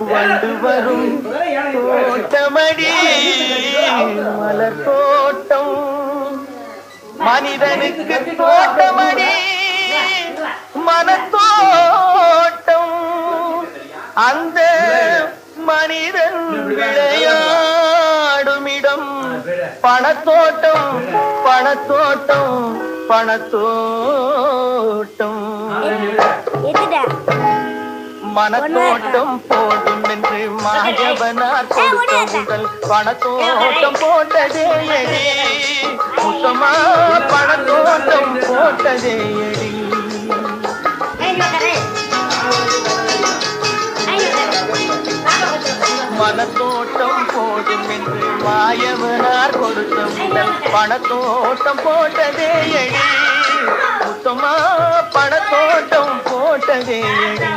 வண்டு வரும் தோட்டமடி மலர் தோட்டம் மனிதனுக்கு தோட்டமடி மனத்தோட்டம் அந்த மனிதன் விளையாடுமிடம் பணத்தோட்டம் பணத்தோட்டம் பணத்தோட்டம் மனத்தோட்டம் போடும் என்று மாயவனார் கொடுத்த முதல் பணத்தோட்டம் போட்டதே எடி முத்தமா பணத்தோட்டம் போட்டதே எடி மனத்தோட்டம் போடும் என்று மாயவனார் கொடுத்த முதல் பணத்தோட்டம் போட்டதே எடி முத்தமா பணத்தோட்டம் போட்டதே எடி